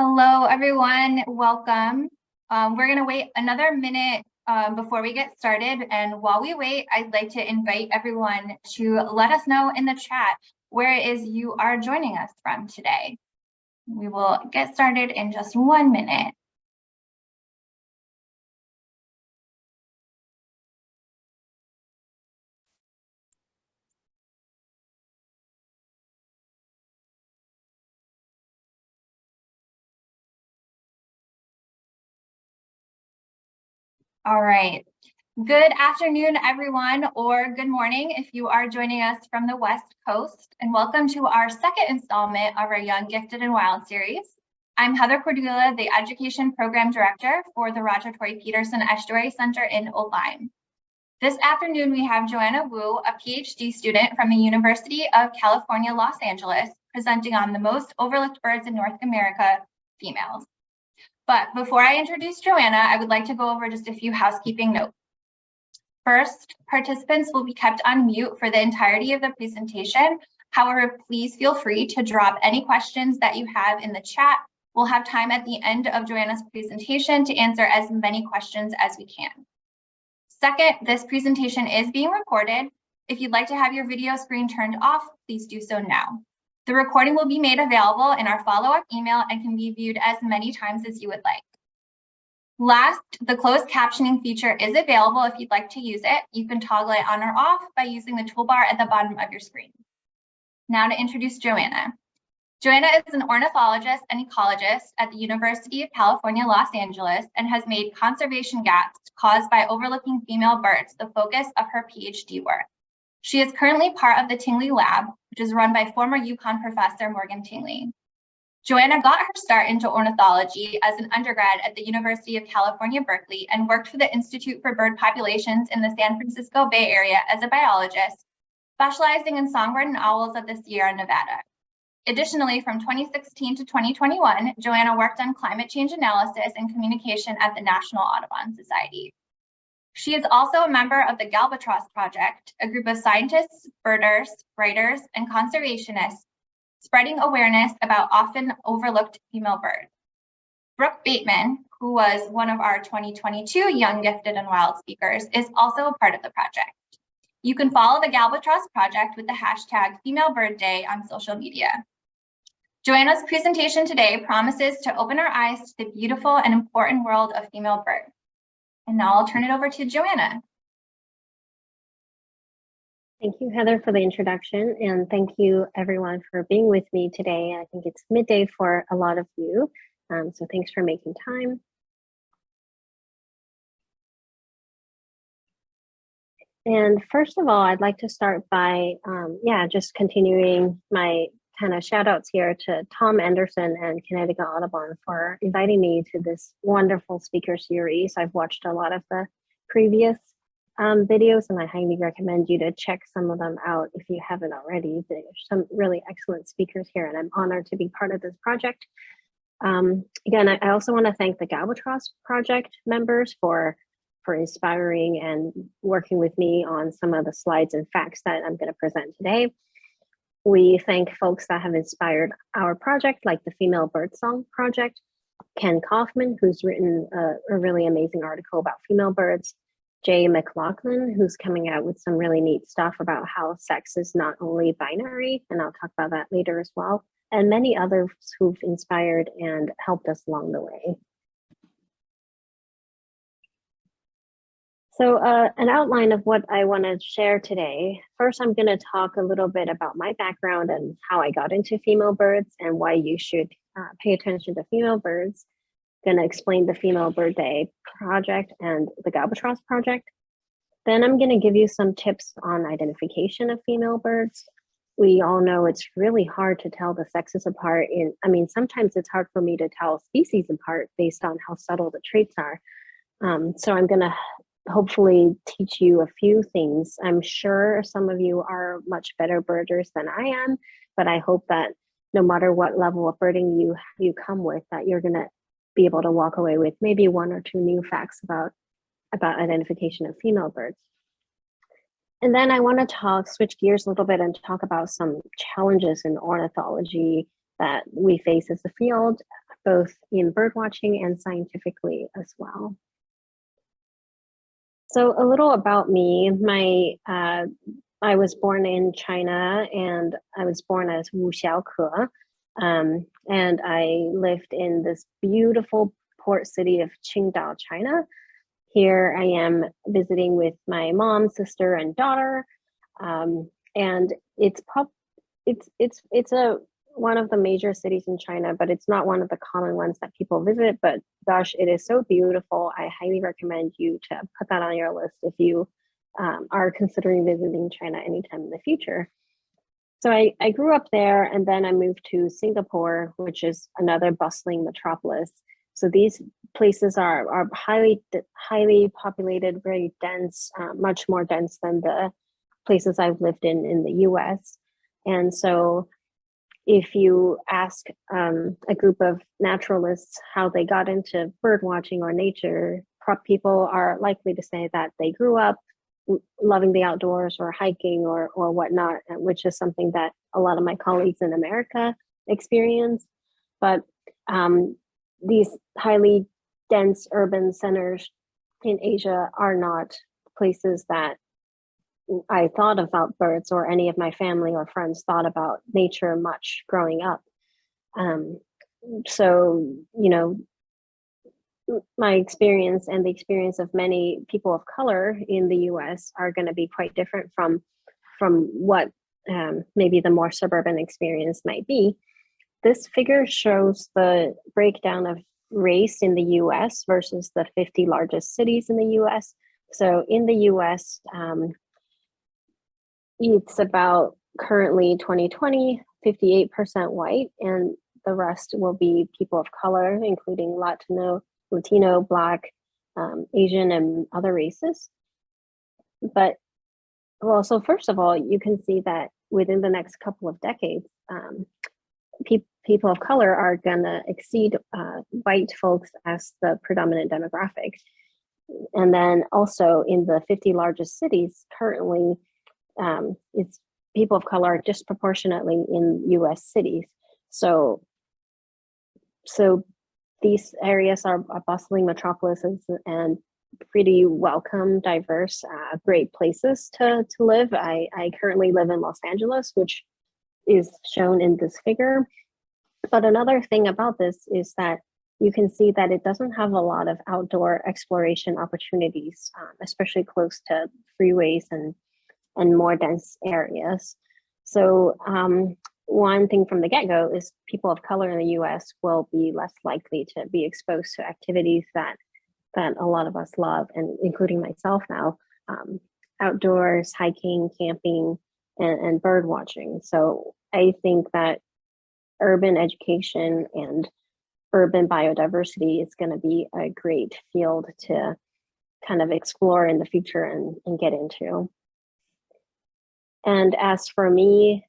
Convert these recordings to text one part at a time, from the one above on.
Hello, everyone. Welcome. We're going to wait another minute before we get started. And while we wait, I'd like to invite everyone to let us know in the chat where it is you are joining us from today. We will get started in just 1 minute. All right. Good afternoon, everyone, or good morning if you are joining us from the West Coast, and welcome to our second installment of our Young, Gifted, and Wild series. I'm Heather Cordula, the Education Program Director for the Roger Tory Peterson Estuary Center in Old Lyme. This afternoon, we have Joanna Wu, a Ph.D. student from the University of California, Los Angeles, presenting on the most overlooked birds in North America, females. But before I introduce Joanna, I would like to go over just a few housekeeping notes. First, participants will be kept on mute for the entirety of the presentation. However, please feel free to drop any questions that you have in the chat. We'll have time at the end of Joanna's presentation to answer as many questions as we can. Second, this presentation is being recorded. If you'd like to have your video screen turned off, please do so now. The recording will be made available in our follow-up email and can be viewed as many times as you would like. Last, the closed captioning feature is available if you'd like to use it. You can toggle it on or off by using the toolbar at the bottom of your screen. Now to introduce Joanna. Joanna is an ornithologist and ecologist at the University of California, Los Angeles, and has made conservation gaps caused by overlooking female birds the focus of her PhD work. She is currently part of the Tingley Lab, which is run by former UConn professor Morgan Tingley. Joanna got her start into ornithology as an undergrad at the University of California, Berkeley, and worked for the Institute for Bird Populations in the San Francisco Bay Area as a biologist, specializing in songbird and owls of the Sierra Nevada. Additionally, from 2016 to 2021, Joanna worked on climate change analysis and communication at the National Audubon Society. She is also a member of the Galbatross Project, a group of scientists, birders, writers, and conservationists spreading awareness about often overlooked female birds. Brooke Bateman, who was one of our 2022 Young, Gifted, and Wild speakers, is also a part of the project. You can follow the Galbatross Project with the hashtag Female Bird Day on social media. Joanna's presentation today promises to open our eyes to the beautiful and important world of female birds. And now I'll turn it over to Joanna. Thank you, Heather, for the introduction, and thank you everyone for being with me today. I think it's midday for a lot of you, so thanks for making time. And first of all, I'd like to start by, just continuing my kind of shout outs here to Tom Anderson and Connecticut Audubon for inviting me to this wonderful speaker series. I've watched a lot of the previous videos, and I highly recommend you to check some of them out if you haven't already. There's some really excellent speakers here, and I'm honored to be part of this project. Again, I also want to thank the Galbatross Project members for inspiring and working with me on some of the slides and facts that I'm going to present today. We thank folks that have inspired our project, like the Female Birdsong Project, Ken Kaufman, who's written a really amazing article about female birds, Jay McLaughlin, who's coming out with some really neat stuff about how sex is not only binary, and I'll talk about that later as well, and many others who've inspired and helped us along the way. So an outline of what I want to share today. First, I'm going to talk a little bit about my background and how I got into female birds and why you should pay attention to female birds. Going to explain the Female Bird Day project and the Galbatross Project. Then I'm going to give you some tips on identification of female birds. We all know it's really hard to tell the sexes apart. Sometimes it's hard for me to tell species apart based on how subtle the traits are. So I'm going to hopefully teach you a few things. I'm sure some of you are much better birders than I am, but I hope that no matter what level of birding you come with, that you're going to be able to walk away with maybe one or two new facts about identification of female birds. And then I want to switch gears a little bit and talk about some challenges in ornithology that we face as a field, both in bird watching and scientifically as well. So a little about me. I was born in China, and I was born as Wu Xiaoke. And I lived in this beautiful port city of Qingdao, China. Here I am visiting with my mom, sister, and daughter. And it's one of the major cities in China, but it's not one of the common ones that people visit. But gosh, it is so beautiful. I highly recommend you to put that on your list if you are considering visiting China anytime in the future. So I grew up there, and then I moved to Singapore, which is another bustling metropolis. So these places are highly populated, very dense, much more dense than the places I've lived in the US. And so if you ask a group of naturalists how they got into bird watching or nature, people are likely to say that they grew up loving the outdoors or hiking or whatnot, which is something that a lot of my colleagues in America experience. But these highly dense urban centers in Asia are not places that I thought about birds, or any of my family or friends thought about nature much growing up. So, you know, my experience and the experience of many people of color in the US are going to be quite different from what maybe the more suburban experience might be. This figure shows the breakdown of race in the US versus the 50 largest cities in the US. So in the US, it's about currently 2020, 58% white, and the rest will be people of color, including Latino, Black, Asian, and other races. But, well, so first of all, you can see that within the next couple of decades, people of color are gonna exceed white folks as the predominant demographic. And then also in the 50 largest cities currently, it's people of color are disproportionately in US cities. So these areas are bustling metropolises and pretty welcome, diverse, great places to live. I currently live in Los Angeles, which is shown in this figure. But another thing about this is that you can see that it doesn't have a lot of outdoor exploration opportunities, especially close to freeways and more dense areas. So one thing from the get-go is people of color in the US will be less likely to be exposed to activities that a lot of us love, and including myself now, outdoors, hiking, camping, and bird watching. So I think that urban education and urban biodiversity is going to be a great field to kind of explore in the future and get into. And as for me,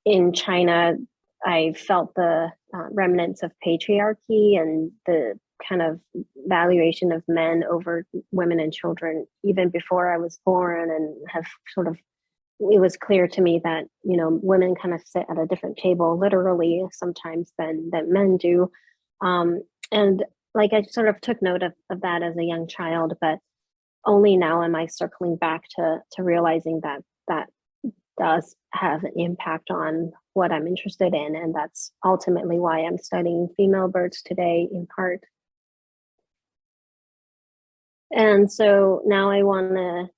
in China, I felt the remnants of patriarchy and the kind of valuation of men over women and children even before I was born, and have sort of, it was clear to me that, you know, women kind of sit at a different table literally sometimes than men do. And like I sort of took note of that as a young child, but only now am I circling back to realizing that does have an impact on what I'm interested in. And that's ultimately why I'm studying female birds today, in part. And so now I want to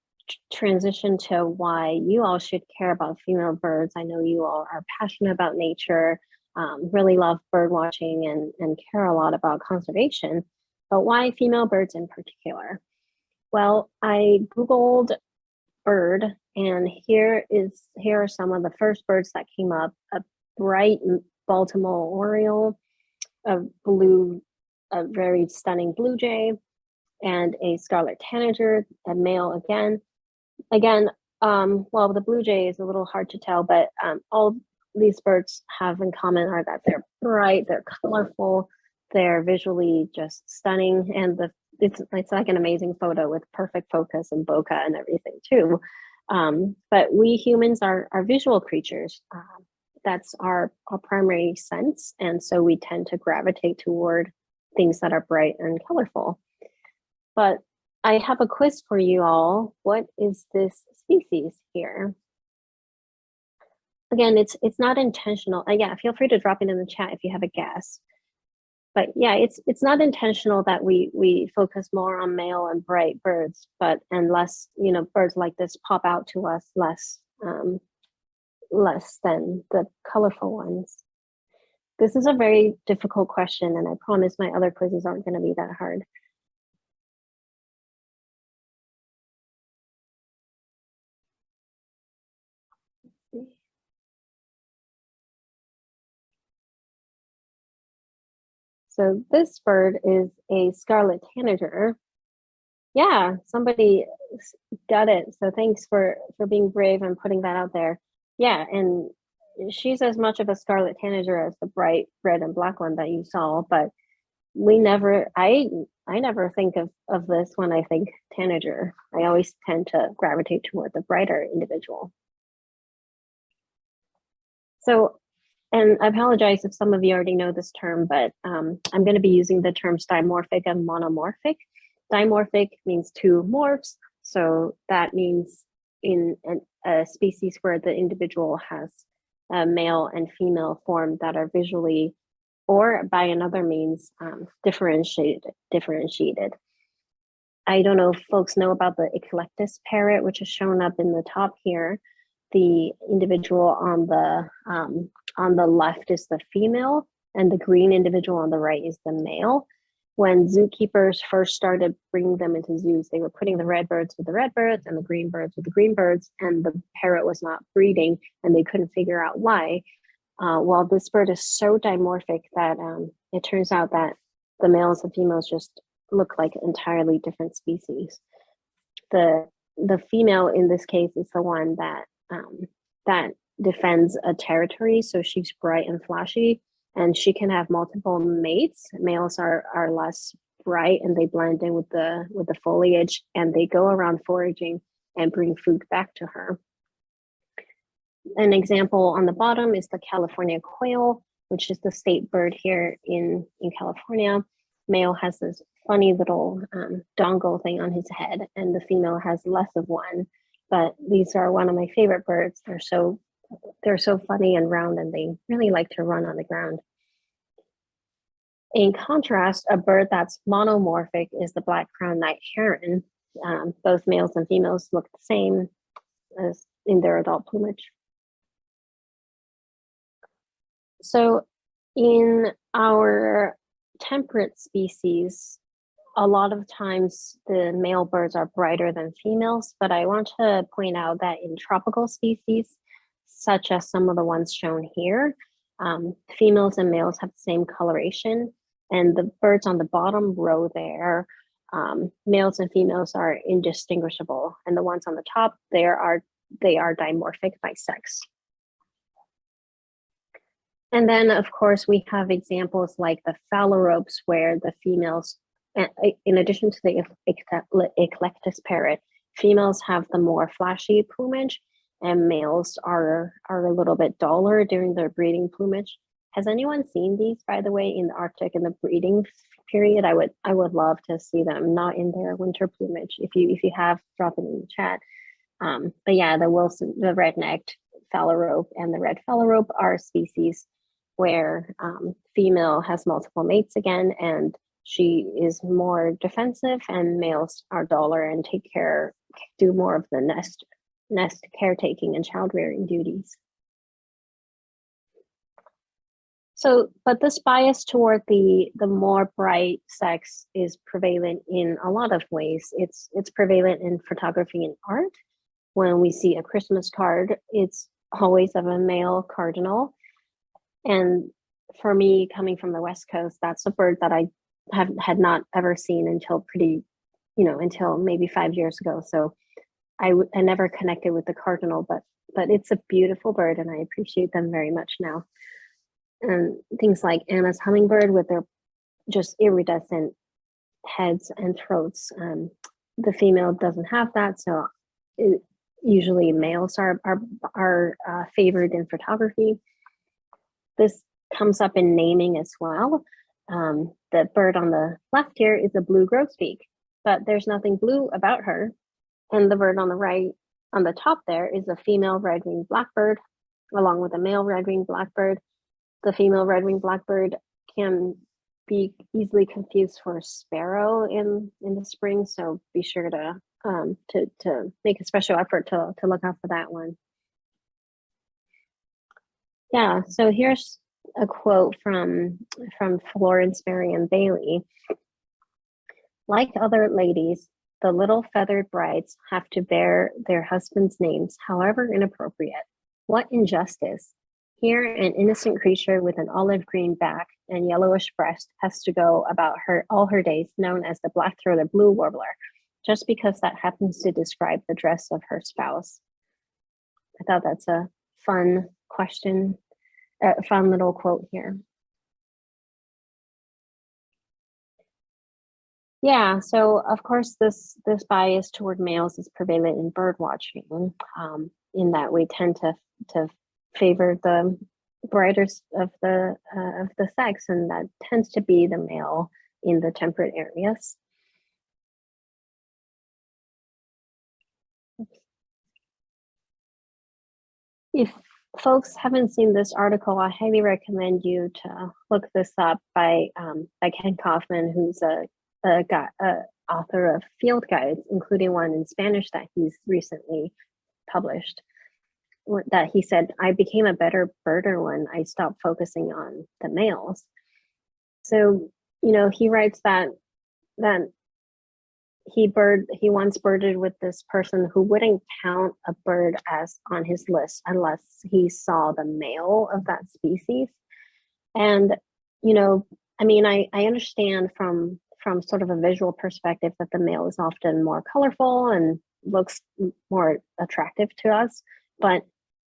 transition to why you all should care about female birds. I know you all are passionate about nature, really love bird watching, and care a lot about conservation, but why female birds in particular? Well, I Googled bird, and here are some of the first birds that came up: a bright Baltimore oriole, a very stunning blue jay, and a scarlet tanager, a male again. Well, the blue jay is a little hard to tell, but all these birds have in common are that they're bright, they're colorful, they're visually just stunning, and it's like an amazing photo with perfect focus and bokeh and everything too. But we humans are visual creatures, that's our primary sense. And so we tend to gravitate toward things that are bright and colorful. But I have a quiz for you all. What is this species here? Again, it's not intentional. Yeah, feel free to drop it in the chat if you have a guess. But yeah, it's not intentional that we focus more on male and bright birds, and less, birds like this pop out to us less than the colorful ones. This is a very difficult question, and I promise my other quizzes aren't going to be that hard. So this bird is a scarlet tanager. Yeah, somebody got it. So thanks for being brave and putting that out there. Yeah, and she's as much of a scarlet tanager as the bright red and black one that you saw, but I never think of this when I think tanager. I always tend to gravitate toward the brighter individual. So, and I apologize if some of you already know this term, but I'm going to be using the terms dimorphic and monomorphic. Dimorphic means two morphs. So that means in a species where the individual has a male and female form that are visually or by another means differentiated. I don't know if folks know about the eclectus parrot, which is shown up in the top here. The individual on the left is the female, and the green individual on the right is the male. When zookeepers first started bringing them into zoos, they were putting the red birds with the red birds and the green birds with the green birds, and the parrot was not breeding, and they couldn't figure out why. Well, this bird is so dimorphic that it turns out that the males and females just look like entirely different species. The female in this case is the one that defends a territory, so she's bright and flashy, and she can have multiple mates. Males are less bright and they blend in with the foliage, and they go around foraging and bring food back to her. An example on the bottom is the California quail, which is the state bird here in California. Male has this funny little dongle thing on his head, and the female has less of one. But these are one of my favorite birds. They're so funny and round, and they really like to run on the ground. In contrast, a bird that's monomorphic is the black-crowned night heron. Both males and females look the same as in their adult plumage. So in our temperate species, a lot of times the male birds are brighter than females, but I want to point out that in tropical species, such as some of the ones shown here, females and males have the same coloration, and the birds on the bottom row there, males and females are indistinguishable, and the ones on the top, they are dimorphic by sex. And then, of course, we have examples like the phalaropes, where the females, in addition to the eclectus parrot, females have the more flashy plumage, and males are a little bit duller during their breeding plumage. Has anyone seen these, by the way, in the Arctic in the breeding period? I would love to see them, not in their winter plumage. If you have, drop it in the chat. But yeah, the red-necked phalarope and the red phalarope are species where female has multiple mates again, and she is more defensive, and males are duller and do more of the nest caretaking and child rearing duties. So, but this bias toward the more bright sex is prevalent in a lot of ways. It's prevalent in photography and art. When we see a Christmas card, it's always of a male cardinal. And for me, coming from the West Coast, that's a bird that I had not ever seen until until maybe 5 years ago. So I never connected with the cardinal, but it's a beautiful bird, and I appreciate them very much now. And things like Anna's hummingbird with their just iridescent heads and throats. The female doesn't have that, so usually males are favored in photography. this comes up in naming as well. The bird on the left here is a blue grosbeak, but there's nothing blue about her. And the bird on the right, on the top there, is a female red-winged blackbird, along with a male red-winged blackbird. The female red-winged blackbird can be easily confused for a sparrow in the spring, so be sure to make a special effort to look out for that one. Yeah, so here's a quote from Florence Marion Bailey. Like other ladies, the little feathered brides have to bear their husbands' names, however inappropriate. What injustice! Here, an innocent creature with an olive green back and yellowish breast has to go about all her days known as the black-throated blue warbler, just because that happens to describe the dress of her spouse. I thought that's a fun question, a fun little quote here. Yeah, so of course this bias toward males is prevalent in bird watching, in that we tend to favor the brightest of the sex, and that tends to be the male in the temperate areas. If folks haven't seen this article, I highly recommend you to look this up by Ken Kaufman, who's a author of field guides, including one in Spanish that he's recently published. That he said, I became a better birder when I stopped focusing on the males. So, you know, he writes that he once birded with this person who wouldn't count a bird as on his list unless he saw the male of that species. And, you know, I mean, I understand from sort of a visual perspective that the male is often more colorful and looks more attractive to us, but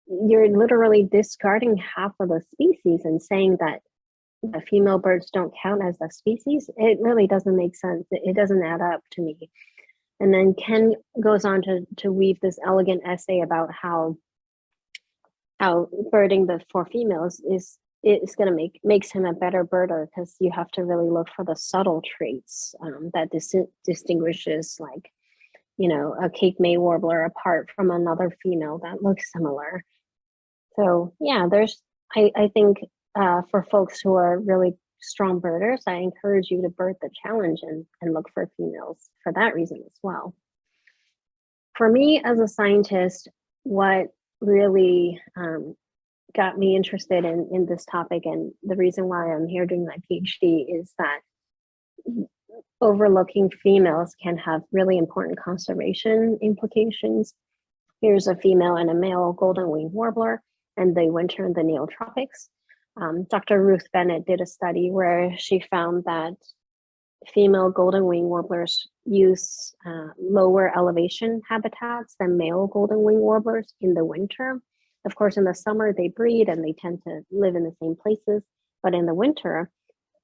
you're literally discarding half of the species and saying that the female birds don't count as a species. It really doesn't make sense. It doesn't add up to me. And then Ken goes on to weave this elegant essay about how birding the for females is going to makes him a better birder, because you have to really look for the subtle traits that distinguishes, like, you know, a Cape May warbler apart from another female that looks similar. So yeah, I think for folks who are really strong birders, I encourage you to bird the challenge and look for females for that reason as well. For me as a scientist, what really got me interested in this topic, and the reason why I'm here doing my PhD, is that overlooking females can have really important conservation implications. Here's a female and a male golden-winged warbler, and they winter in the Neotropics. Dr. Ruth Bennett did a study where she found that female golden-winged warblers use lower elevation habitats than male golden-winged warblers in the winter. Of course, in the summer, they breed and they tend to live in the same places. But in the winter,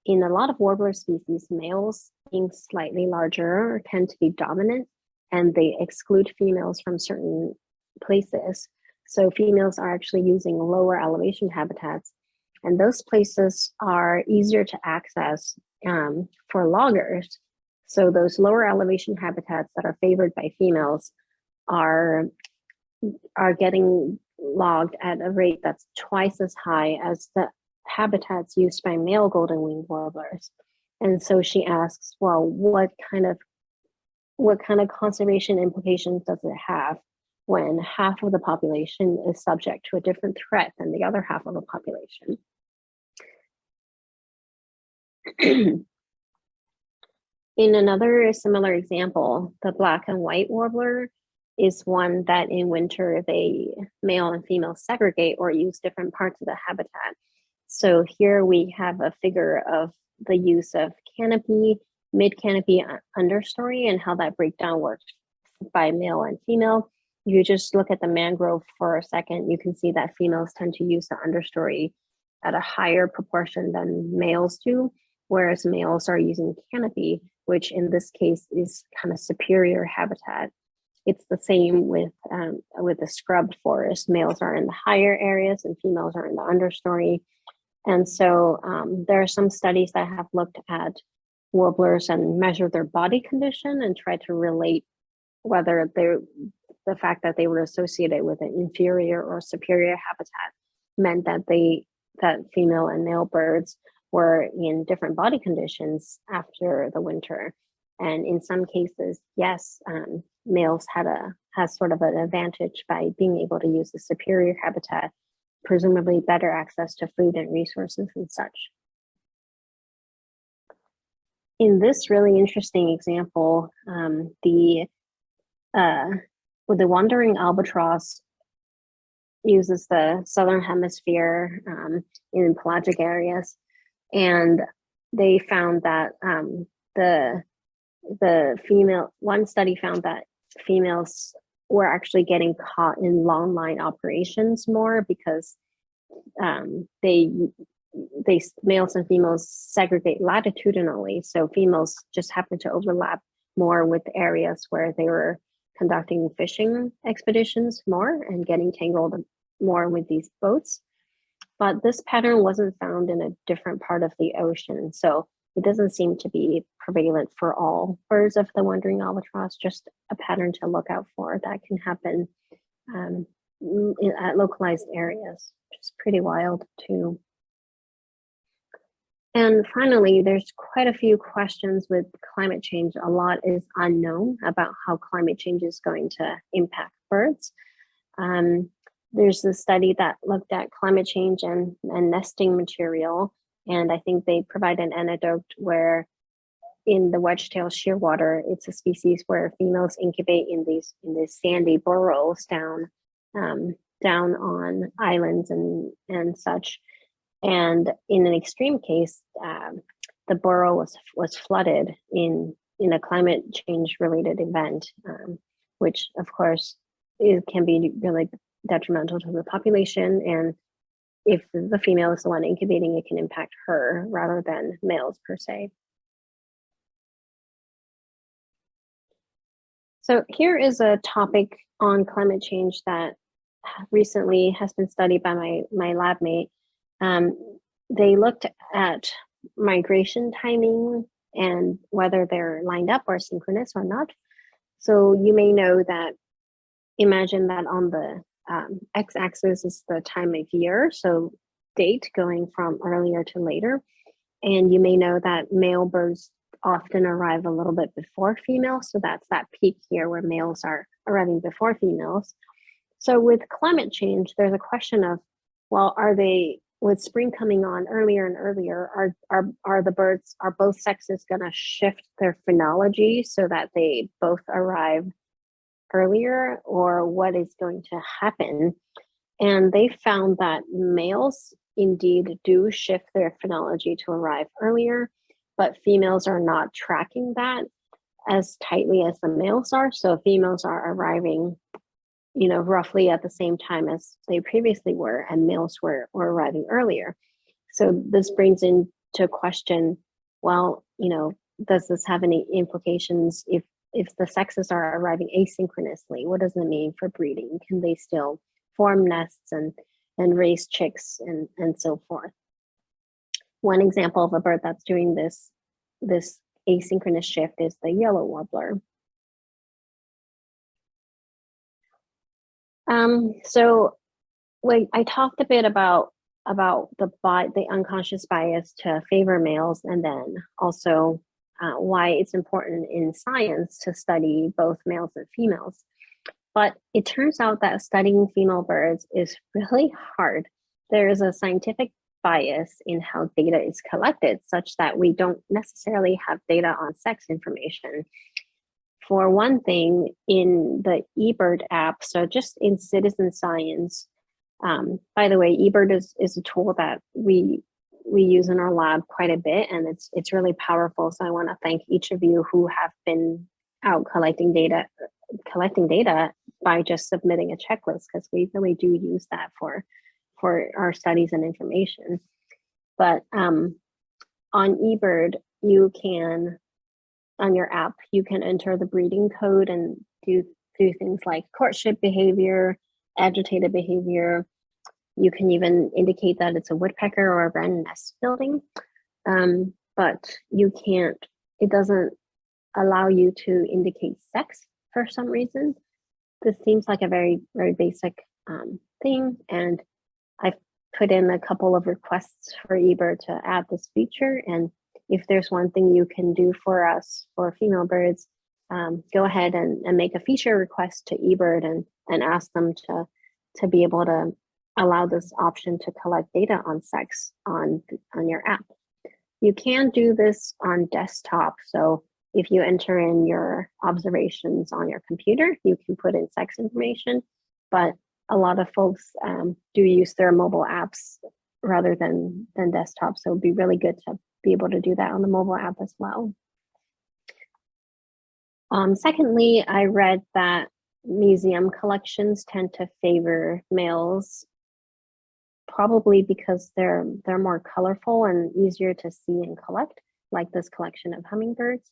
in a lot of warbler species, males, being slightly larger, tend to be dominant, and they exclude females from certain places. So females are actually using lower elevation habitats, and those places are easier to access for loggers. So those lower elevation habitats that are favored by females are getting logged at a rate that's twice as high as the habitats used by male golden-winged warblers. And so she asks, well, what kind of conservation implications does it have when half of the population is subject to a different threat than the other half of the population? In another similar example, the black and white warbler is one that in winter male and female segregate or use different parts of the habitat. So here we have a figure of the use of canopy, mid-canopy, understory, and how that breakdown works by male and female. If you just look at the mangrove for a second, you can see that females tend to use the understory at a higher proportion than males do, whereas males are using canopy, which in this case is kind of superior habitat. It's the same with the scrubbed forest. Males are in the higher areas and females are in the understory. And so there are some studies that have looked at warblers and measured their body condition and tried to relate whether the fact that they were associated with an inferior or superior habitat meant that that female and male birds were in different body conditions after the winter. And in some cases, yes, males has sort of an advantage by being able to use the superior habitat, presumably better access to food and resources and such. In this really interesting example, the wandering albatross uses the southern hemisphere in pelagic areas, and they found that one study found that females were actually getting caught in long line operations more because males and females segregate latitudinally. So females just happen to overlap more with areas where they were conducting fishing expeditions more and getting tangled more with these boats. But this pattern wasn't found in a different part of the ocean. So it doesn't seem to be prevalent for all birds of the wandering albatross, just a pattern to look out for that can happen at localized areas, which is pretty wild too. And finally, there's quite a few questions with climate change. A lot is unknown about how climate change is going to impact birds. There's a study that looked at climate change and nesting material. And I think they provide an anecdote where in the wedge-tailed shearwater, it's a species where females incubate in these sandy burrows down on islands and such. And in an extreme case, the burrow was flooded in a climate change related event, which of course can be really detrimental to the population. And if the female is the one incubating, it can impact her rather than males per se. So here is a topic on climate change that recently has been studied by my lab mate. They looked at migration timing and whether they're lined up or synchronous or not. So you may know that, imagine that on the x-axis is the time of year, so date going from earlier to later. And you may know that male birds often arrive a little bit before females. So that's that peak here where males are arriving before females. So with climate change, there's a question of, well, with spring coming on earlier and earlier, are both sexes going to shift their phenology so that they both arrive earlier, or what is going to happen? And they found that males indeed do shift their phenology to arrive earlier, but females are not tracking that as tightly as the males are. So females are arriving, roughly at the same time as they previously were, and males were arriving earlier. So this brings into question, well, does this have any implications if the sexes are arriving asynchronously? What does it mean for breeding? Can they still form nests and raise chicks and so forth? One example of a bird that's doing this asynchronous shift is the yellow warbler. So when I talked a bit about the unconscious bias to favor males, and then also why it's important in science to study both males and females. But it turns out that studying female birds is really hard. There is a scientific bias in how data is collected, such that we don't necessarily have data on sex information. For one thing, in the eBird app, so just in citizen science, by the way, eBird is a tool that we use in our lab quite a bit, and it's really powerful. So I want to thank each of you who have been out collecting data by just submitting a checklist, because we really do use that for our studies and information. But on eBird, you can, on your app, you can enter the breeding code and do things like courtship behavior, agitated behavior. You can even indicate that it's a woodpecker or a wren nest building, but you can't, it doesn't allow you to indicate sex for some reason. This seems like a very, very basic thing, and I've put in a couple of requests for eBird to add this feature. And if there's one thing you can do for us for female birds, go ahead and make a feature request to eBird and ask them to be able to allow this option to collect data on sex on your app. You can do this on desktop. So if you enter in your observations on your computer, you can put in sex information, but a lot of folks do use their mobile apps rather than desktop. So it'd be really good to be able to do that on the mobile app as well. Secondly, I read that museum collections tend to favor males, probably because they're more colorful and easier to see and collect, like this collection of hummingbirds.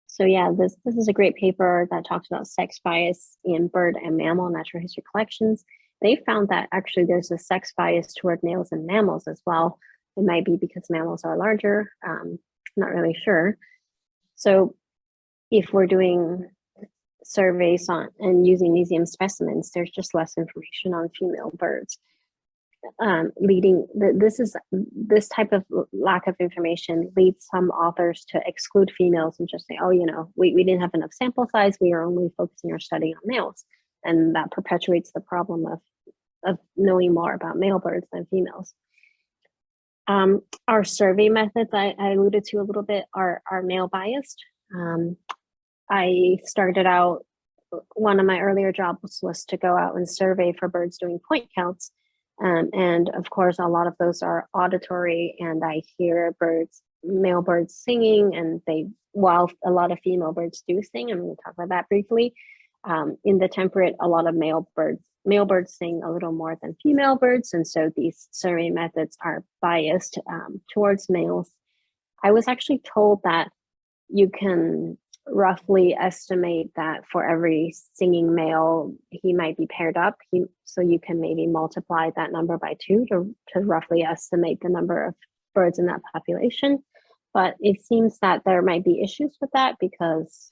So yeah, this is a great paper that talks about sex bias in bird and mammal natural history collections. They found that actually there's a sex bias toward males and mammals as well. It might be because mammals are larger, not really sure. So if we're doing surveys on and using museum specimens, there's just less information on female birds. This type of lack of information leads some authors to exclude females and just say, oh, you know, we didn't have enough sample size, we are only focusing our study on males. And that perpetuates the problem of knowing more about male birds than females. Our survey methods, I alluded to a little bit, are male biased. I started out, one of my earlier jobs was to go out and survey for birds doing point counts. And of course, a lot of those are auditory, and I hear male birds singing, and while a lot of female birds do sing, I'm going to talk about that briefly. In the temperate, a lot of male birds sing a little more than female birds, and so these survey methods are biased towards males. I was actually told that you can roughly estimate that for every singing male, he might be paired up. So you can maybe multiply that number by 2 to roughly estimate the number of birds in that population. But it seems that there might be issues with that because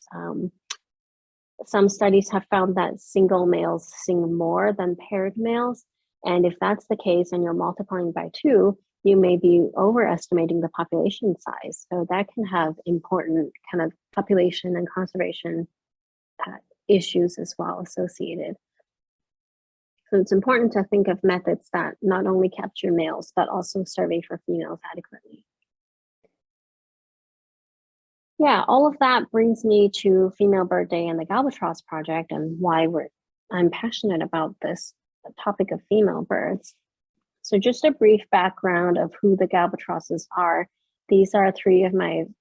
some studies have found that single males sing more than paired males. And if that's the case and you're multiplying by 2, you may be overestimating the population size. So that can have important kind of population and conservation issues as well associated. So it's important to think of methods that not only capture males, but also survey for females adequately. Yeah, all of that brings me to Female Bird Day and the Albatross Project and why I'm passionate about this topic of female birds. So just a brief background of who the albatrosses are. These are 3 of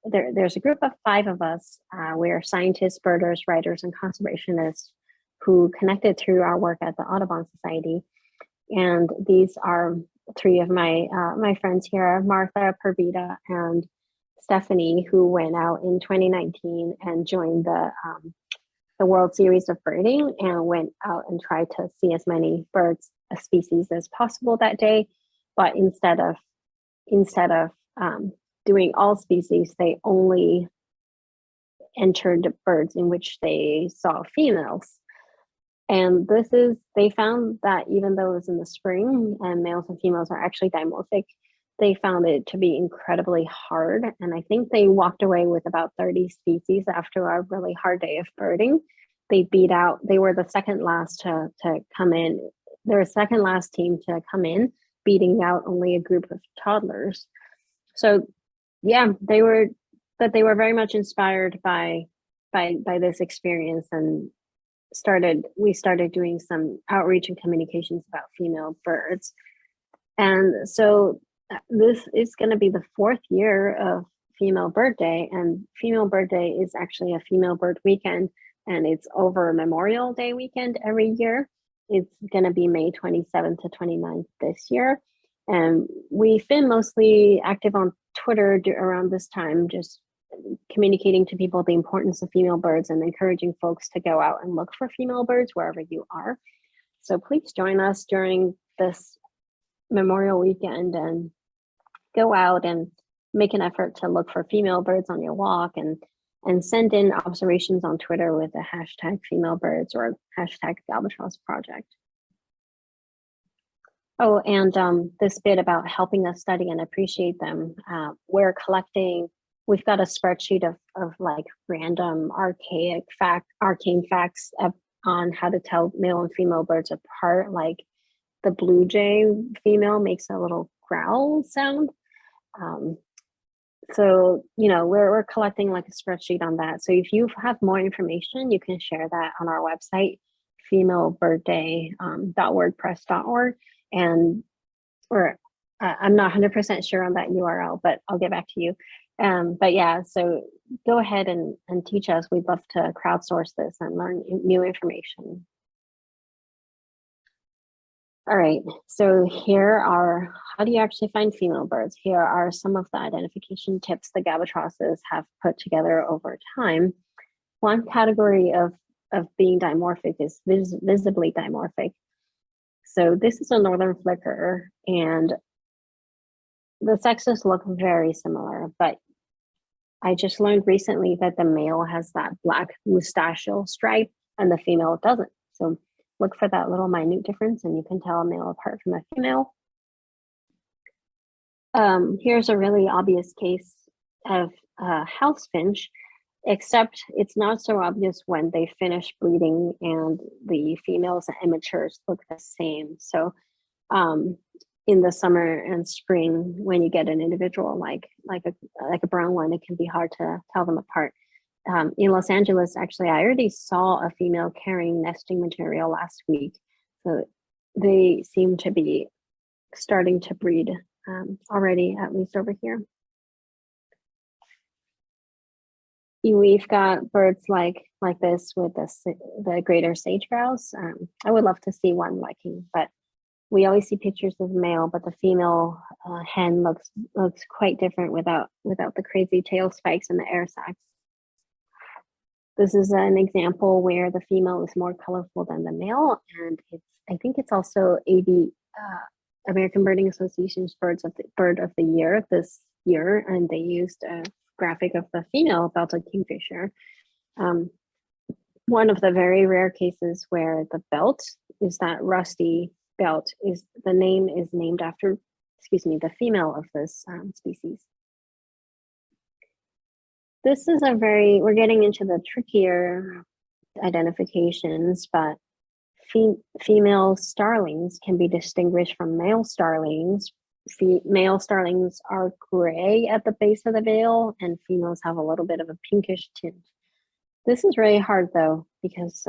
there's a group of 5 of us. We're scientists, birders, writers, and conservationists who connected through our work at the Audubon Society. And these are 3 of my friends here, Martha, Purvita, and Stephanie, who went out in 2019 and joined the World Series of Birding and went out and tried to see as many birds species as possible that day. But instead of doing all species, they only entered birds in which they saw females. And they found that even though it was in the spring and males and females are actually dimorphic, they found it to be incredibly hard. And I think they walked away with about 30 species after a really hard day of birding. They were the second last to come in. They're second last team to come in, beating out only a group of toddlers. So yeah, they were very much inspired by this experience, and we started doing some outreach and communications about female birds. And so this is going to be the 4th year of Female Bird Day, and Female Bird Day is actually a female bird weekend, and it's over Memorial Day weekend every year. It's going to be May 27th to 29th this year. And we've been mostly active on Twitter around this time, just communicating to people the importance of female birds and encouraging folks to go out and look for female birds wherever you are. So please join us during this Memorial Weekend and go out and make an effort to look for female birds on your walk and send in observations on Twitter with the hashtag female birds or hashtag the Albatross Project. Oh, and this bit about helping us study and appreciate them. We're collecting, we've got a spreadsheet of like random arcane facts on how to tell male and female birds apart. Like the blue jay female makes a little growl sound. So, you know, we're collecting like a spreadsheet on that. So if you have more information, you can share that on our website, femalebirdday.wordpress.org. And I'm not 100% sure on that URL, but I'll get back to you. But yeah, so go ahead and teach us. We'd love to crowdsource this and learn new information. All right, so here are, how do you actually find female birds? Here are some of the identification tips the albatrosses have put together over time. One category of being dimorphic is visibly dimorphic. So this is a northern flicker, and the sexes look very similar, but I just learned recently that the male has that black moustachial stripe and the female doesn't. So look for that little minute difference and you can tell a male apart from a female. Here's a really obvious case of house finch, except it's not so obvious when they finish breeding and the females and immatures look the same. So in the summer and spring, when you get an individual like a brown one, it can be hard to tell them apart. In Los Angeles, actually, I already saw a female carrying nesting material last week. So they seem to be starting to breed already, at least over here. We've got birds like this with the greater sage grouse. I would love to see one liking, but we always see pictures of the male, but the female hen looks quite different without the crazy tail spikes and the air sacs. This is an example where the female is more colorful than the male, and I think it's also American Birding Association's Bird of the Year this year, and they used a graphic of the female belted kingfisher. One of the very rare cases where the belt is that rusty belt is the name is named after, the female of this species. This is we're getting into the trickier identifications, but female starlings can be distinguished from male starlings. Male starlings are gray at the base of the veil, and females have a little bit of a pinkish tint. This is really hard though, because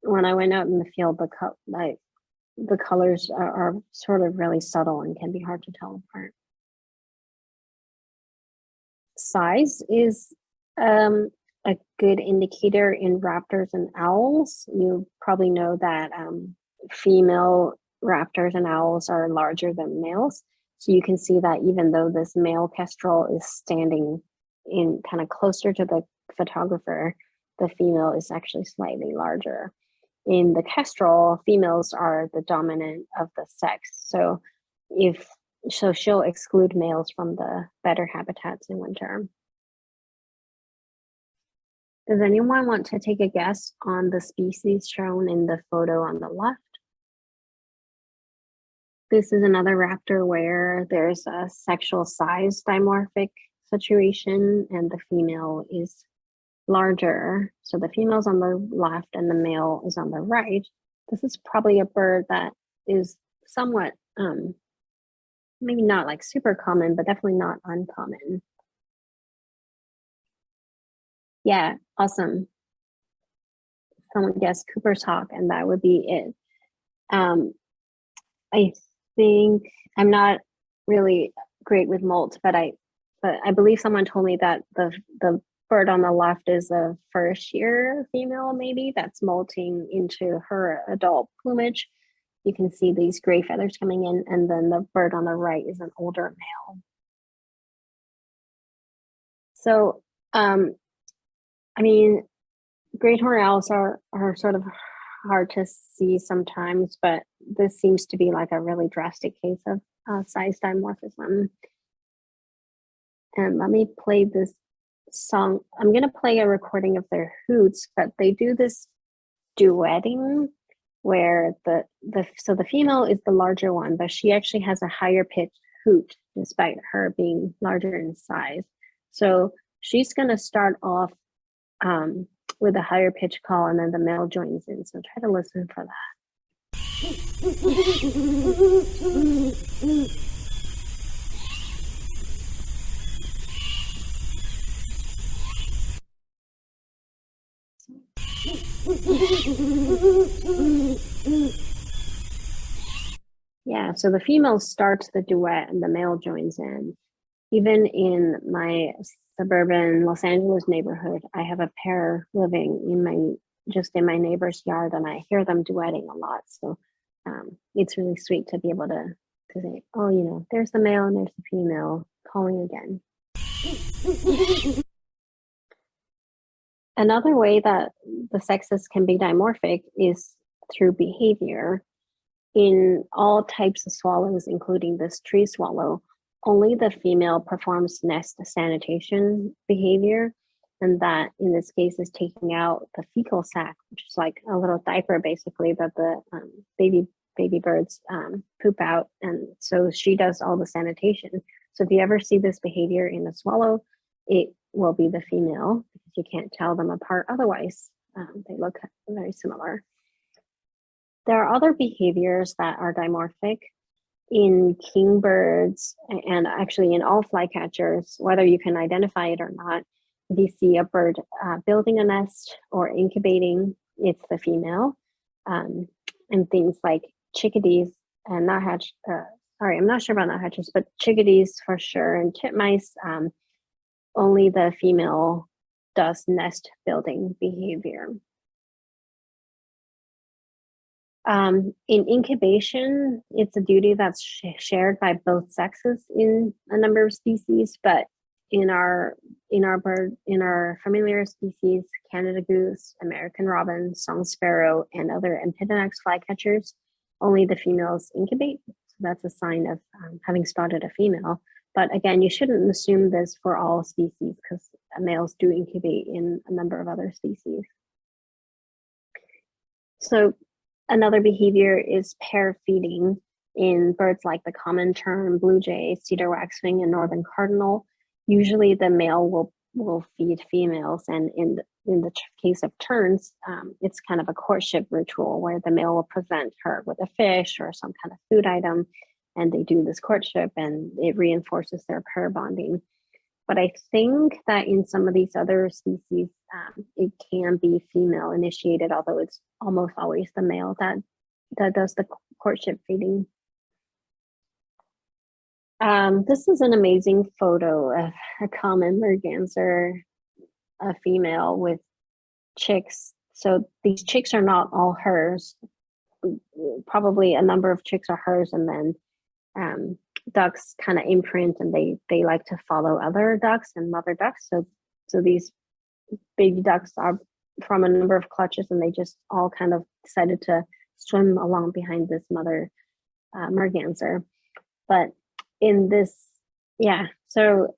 when I went out in the field, the colors are sort of really subtle and can be hard to tell apart. Size is a good indicator in raptors and owls. You probably know that female raptors and owls are larger than males. So you can see that even though this male kestrel is standing in kind of closer to the photographer, the female is actually slightly larger. In the kestrel, females are the dominant of the sex. So she'll exclude males from the better habitats in winter. Does anyone want to take a guess on the species shown in the photo on the left? This is another raptor where there's a sexual size dimorphic situation and the female is larger. So the female's on the left and the male is on the right. This is probably a bird that is somewhat, maybe not like super common, but definitely not uncommon. Yeah, awesome. Someone guessed Cooper's hawk, and that would be it. I think I'm not really great with molt, but I believe someone told me that the bird on the left is a first-year female, maybe that's molting into her adult plumage. You can see these gray feathers coming in, and then the bird on the right is an older male. So, I mean, great horned owls are sort of hard to see sometimes, but this seems to be like a really drastic case of size dimorphism. And let me play this song. I'm going to play a recording of their hoots, but they do this duetting where so the female is the larger one, but she actually has a higher pitched hoot despite her being larger in size. So she's going to start off with a higher pitch call, and then the male joins in. So try to listen for that. Yeah, so the female starts the duet and the male joins in. Even in my suburban Los Angeles neighborhood, I have a pair living in my neighbor's yard, and I hear them duetting a lot. So it's really sweet to be able to say, oh, you know, there's the male and there's the female calling again. Another way that the sexes can be dimorphic is through behavior. In all types of swallows, including this tree swallow, only the female performs nest sanitation behavior, and that in this case is taking out the fecal sac, which is like a little diaper basically that the baby birds poop out, and so she does all the sanitation. So if you ever see this behavior in a swallow, it will be the female, because you can't tell them apart otherwise. They look very similar. There are other behaviors that are dimorphic in kingbirds, and actually in all flycatchers, whether you can identify it or not. If you see a bird building a nest or incubating, it's the female. And things like chickadees and nuthatch, I'm not sure about nuthatches, but chickadees for sure, and titmice, only the female does nest building behavior. In incubation, it's a duty that's shared by both sexes in a number of species, but in our familiar species, Canada goose, American robin, song sparrow, and other Empidonax flycatchers, only the females incubate. So that's a sign of having spotted a female. But again, you shouldn't assume this for all species, because males do incubate in a number of other species. So another behavior is pair feeding in birds like the common tern, blue jay, cedar waxwing, and northern cardinal. Usually the male will feed females, and in the case of terns, it's kind of a courtship ritual where the male will present her with a fish or some kind of food item, and they do this courtship, and it reinforces their pair bonding. But I think that in some of these other species, it can be female initiated, although it's almost always the male that does the courtship feeding. This is an amazing photo of a common merganser, a female with chicks. So these chicks are not all hers. Probably a number of chicks are hers, and then ducks kind of imprint, and they like to follow other ducks and mother ducks. So these baby ducks are from a number of clutches, and they just all kind of decided to swim along behind this mother merganser. But in this, so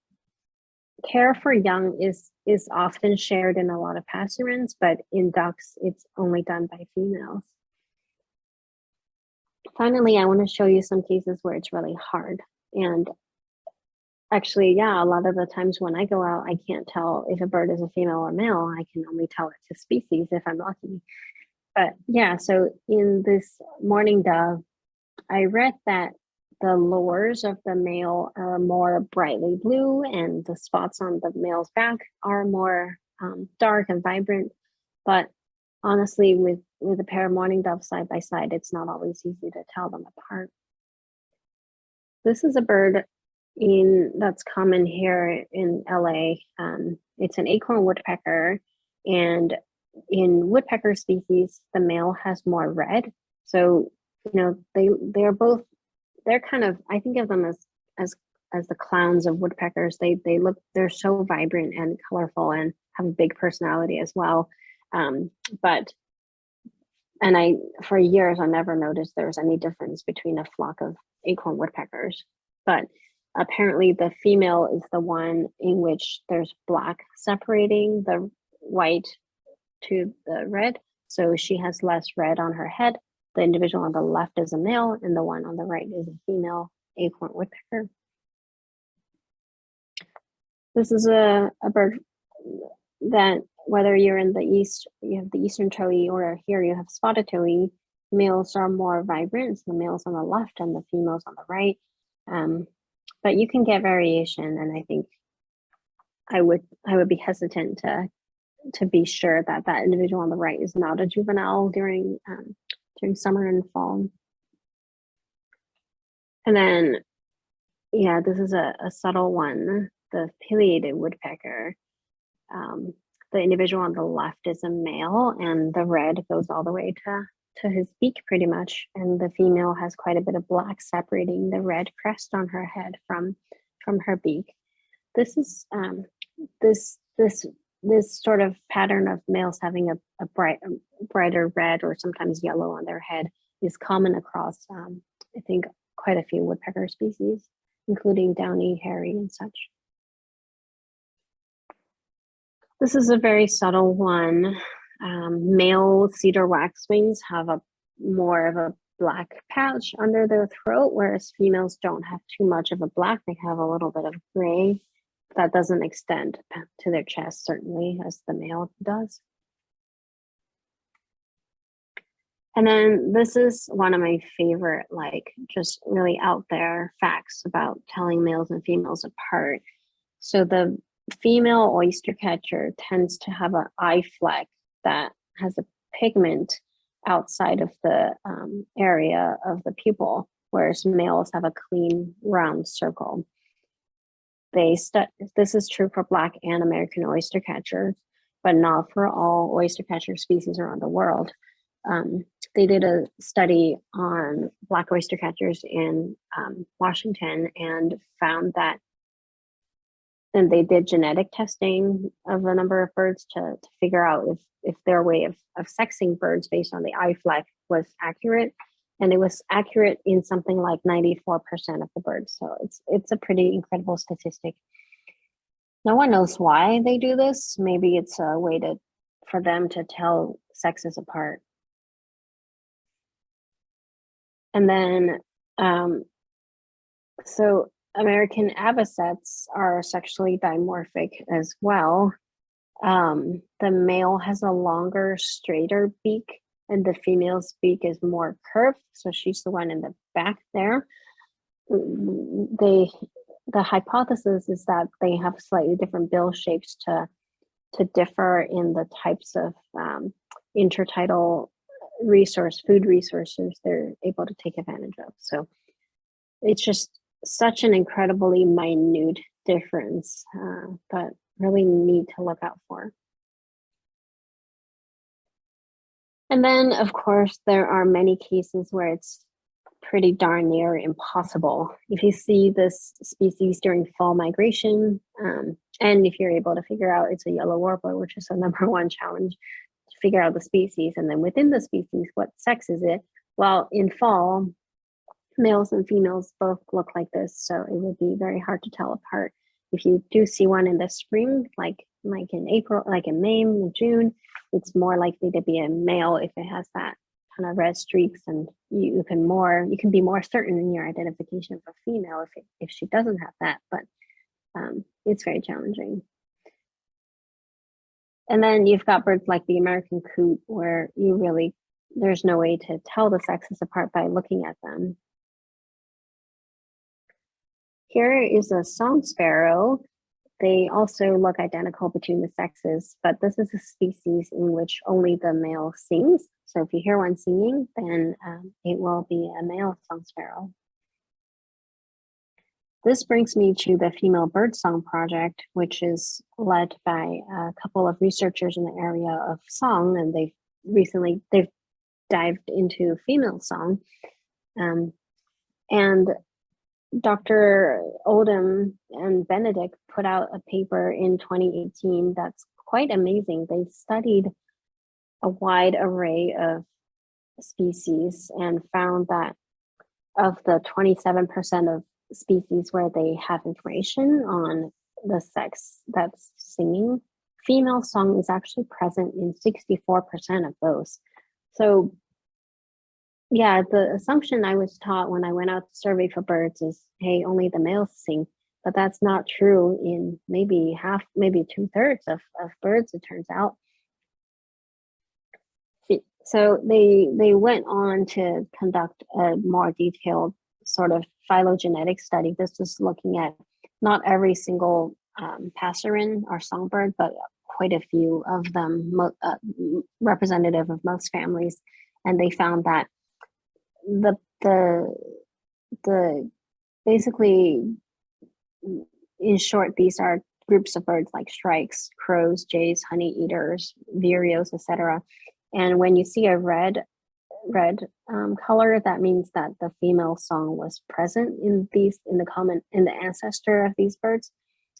care for young is often shared in a lot of passerines, but in ducks, it's only done by females. Finally, I want to show you some cases where it's really hard. And actually, a lot of the times when I go out, I can't tell if a bird is a female or male. I can only tell it's a species if I'm lucky. But so in this mourning dove, I read that the lores of the male are more brightly blue, and the spots on the male's back are more dark and vibrant. But honestly, with a pair of mourning doves side by side, it's not always easy to tell them apart. This is a bird that's common here in LA. It's an acorn woodpecker, and in woodpecker species, the male has more red. So they're kind of, I think of them as the clowns of woodpeckers. They're so vibrant and colorful and have a big personality as well. But And for years, I never noticed there was any difference between a flock of acorn woodpeckers. But apparently the female is the one in which there's black separating the white to the red. So she has less red on her head. The individual on the left is a male, and the one on the right is a female acorn woodpecker. This is a bird that, whether you're in the east, you have the eastern towhee, or here you have spotted towhee, males are more vibrant, the males on the left and the females on the right. But you can get variation, and I think I would be hesitant to be sure that that individual on the right is not a juvenile during summer and fall. And then, yeah, this is a subtle one, the pileated woodpecker. The individual on the left is a male, and the red goes all the way to his beak pretty much. And the female has quite a bit of black separating the red crest on her head from her beak. This is this sort of pattern of males having a brighter red or sometimes yellow on their head is common across, I think, quite a few woodpecker species, including downy, hairy, and such. This is a very subtle one. Male cedar waxwings have more of a black patch under their throat, whereas females don't have too much of a black. They have a little bit of gray that doesn't extend to their chest, certainly, as the male does. And then this is one of my favorite, like, just really out there facts about telling males and females apart. So the female oyster catcher tends to have an eye fleck that has a pigment outside of the area of the pupil, whereas males have a clean round circle. This is true for black and American oyster catchers, but not for all oyster catcher species around the world. They did a study on black oyster catchers in Washington and found that, and they did genetic testing of a number of birds to figure out if their way of sexing birds based on the eye fleck was accurate. And it was accurate in something like 94% of the birds. So it's a pretty incredible statistic. No one knows why they do this. Maybe it's a way for them to tell sexes apart. And then, so American avocets are sexually dimorphic as well. The male has a longer, straighter beak, and the female's beak is more curved. So she's the one in the back there. The hypothesis is that they have slightly different bill shapes to differ in the types of intertidal food resources they're able to take advantage of. So it's just such an incredibly minute difference, but really neat to look out for. And then, of course, there are many cases where it's pretty darn near impossible. If you see this species during fall migration, and if you're able to figure out it's a yellow warbler, which is the #1 challenge, to figure out the species, and then within the species, what sex is it? Well, in fall, males and females both look like this, so it would be very hard to tell apart. If you do see one in the spring, like in April, like in May and June, it's more likely to be a male if it has that kind of red streaks, and you can be more certain in your identification of a female if she doesn't have that, but it's very challenging. And then you've got birds like the American coot, where there's no way to tell the sexes apart by looking at them. Here is a song sparrow. They also look identical between the sexes, but this is a species in which only the male sings. So if you hear one singing, then it will be a male song sparrow. This brings me to the Female Birdsong Project, which is led by a couple of researchers in the area of song, and they've dived into female song. And Dr. Oldham and Benedict put out a paper in 2018 that's quite amazing. They studied a wide array of species and found that of the 27% of species where they have information on the sex that's singing, female song is actually present in 64% of those. So yeah, the assumption I was taught when I went out to survey for birds is, hey, only the males sing, but that's not true in maybe half, maybe 2/3 of birds, it turns out. So they went on to conduct a more detailed sort of phylogenetic study. This is looking at not every single passerine or songbird, but quite a few of them, representative of most families, and they found that the basically, in short, these are groups of birds like shrikes, crows, jays, honey eaters, vireos, etc. And when you see a red color, that means that the female song was present in the ancestor of these birds,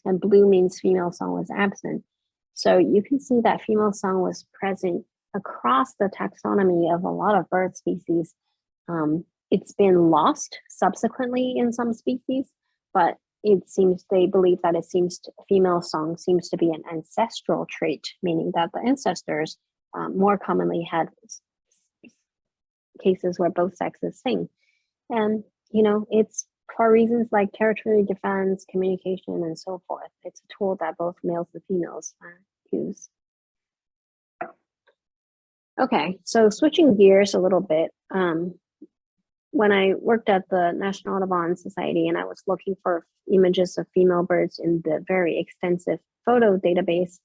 and blue means female song was absent. So you can see that female song was present across the taxonomy of a lot of bird species. It's been lost subsequently in some species, but they believe that female song seems to be an ancestral trait, meaning that the ancestors more commonly had cases where both sexes sing. And, it's for reasons like territory defense, communication, and so forth. It's a tool that both males and females use. Okay, so switching gears a little bit, when I worked at the National Audubon Society and I was looking for images of female birds in the very extensive photo database,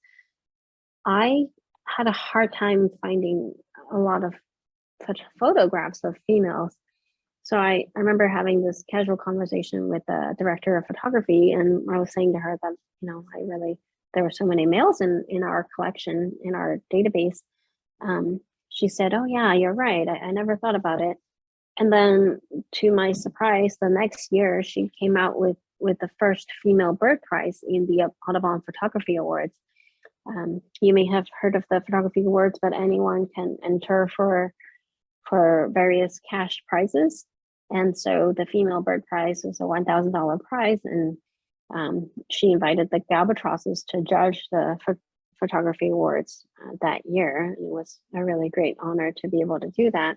I had a hard time finding a lot of such photographs of females. So I remember having this casual conversation with the director of photography, and I was saying to her that, there were so many males in our collection, in our database. She said, oh yeah, you're right. I never thought about it. And then to my surprise, the next year she came out with the first female bird prize in the Audubon Photography Awards. You may have heard of the photography awards, but anyone can enter for various cash prizes. And so the female bird prize was a $1,000 prize, and she invited the albatrosses to judge the photography awards that year. It was a really great honor to be able to do that.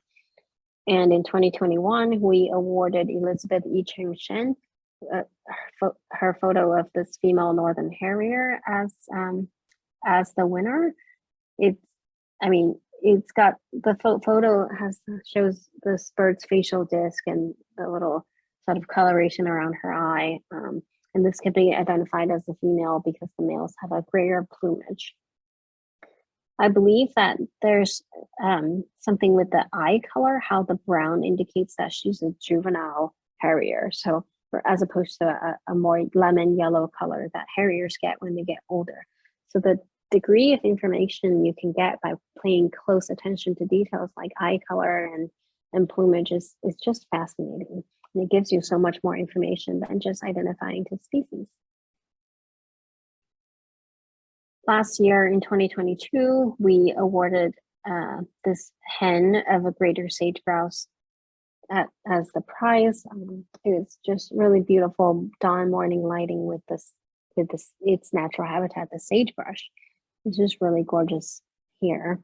And in 2021, we awarded Elizabeth E. Cheng Shen her photo of this female northern harrier as the winner. It's got the photo shows this bird's facial disc and the little sort of coloration around her eye. And this can be identified as a female because the males have a grayer plumage. I believe that there's something with the eye color, how the brown indicates that she's a juvenile harrier. So as opposed to a more lemon yellow color that harriers get when they get older. So the degree of information you can get by paying close attention to details like eye color and plumage is just fascinating. And it gives you so much more information than just identifying the species. Last year in 2022, we awarded this hen of a greater sage grouse as the prize. It was just really beautiful dawn morning lighting with its natural habitat, the sagebrush. It's just really gorgeous here.